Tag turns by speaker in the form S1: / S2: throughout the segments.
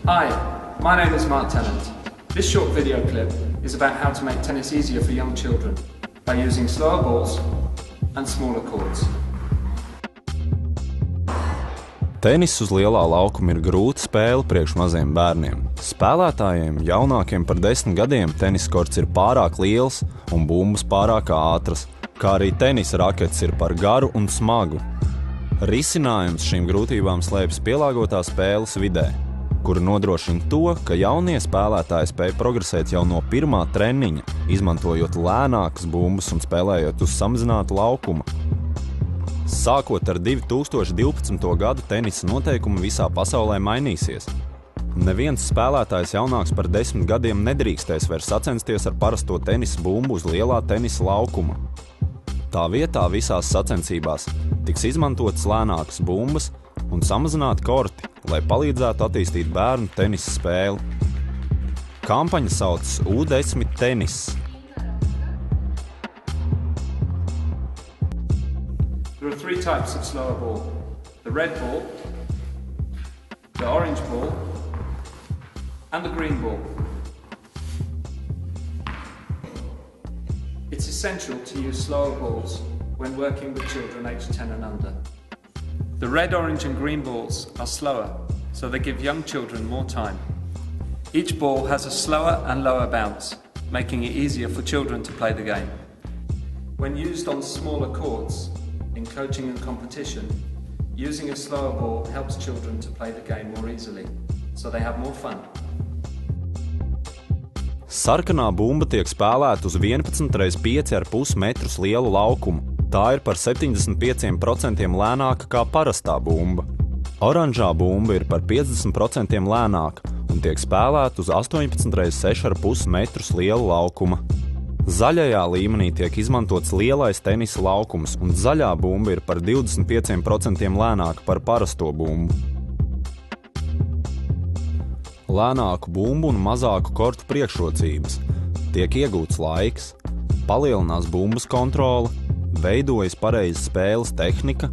S1: Hi, my name is Mark Tennant. This short video clip is about how to make tennis easier for young children by using slower balls and smaller courts.
S2: Tenis uz lielā laukuma ir grūta spēle priekš maziem bērniem. Spēlētājiem jaunākiem par 10 gadiem tenis korts ir pārāk liels un bumbas pārāk ātras, kā arī tenisa rakets ir par garu un smagu. Risinājums šīm grūtībām slēpjas pielāgotā spēles vidē, kura nodrošina to, ka jaunie spēlētāji spēj progresēt jau no pirmā treniņa, izmantojot lēnākas bumbas un spēlējot uz samazinātu laukumu. Sākot ar 2012. gadu tenisa noteikumi visā pasaulē mainīsies. Neviens spēlētājs jaunāks par 10 gadiem nedrīkstēs vairs sacensties ar parasto tenisa bumbu uz lielā tenisa laukuma. Tā vietā visās sacensībās tiks izmantotas lēnākas bumbas un samazināti korti, lai palīdzētu attīstīt bērnu tenisa spēli. Kampaņa saucas U10 tenis.
S1: There are three types of slower ball: the red ball, the orange ball, and the green ball. It's essential to use slower balls when working with children aged 10 and under. The red, orange and green balls are slower, so they give young children more time. Each ball has a slower and lower bounce, making it easier for children to play the game. When used on smaller courts, in coaching and competition, using a slower ball helps children to play the game more easily, so they have more fun.
S2: Sarkanā bumba tiek spēlēta uz 11 x 5,5 metrus lielu laukumu. Tā ir par 75% lēnāka kā parastā bumba. Oranžā bumba ir par 50% lēnāka un tiek spēlēta uz 18 x 6,5 metrus lielu laukuma. Zaļajā līmenī tiek izmantots lielais tenisa laukums, un zaļā bumba ir par 25% lēnāka par parasto bumbu. Lēnāku bumbu un mazāku kortu priekšrocības. Tiek iegūts laiks, palielinās bumbas kontrole, veidojas pareiza spēles tehnika,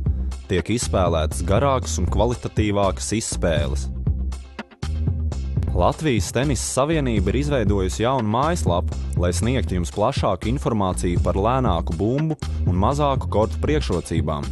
S2: tiek izspēlētas garākas un kvalitatīvākas izspēles. Latvijas Tenisa Savienība ir izveidojusi jaunu mājaslapu, lai sniegtu jums plašāku informāciju par lēnāku bumbu un mazāku kortu priekšrocībām.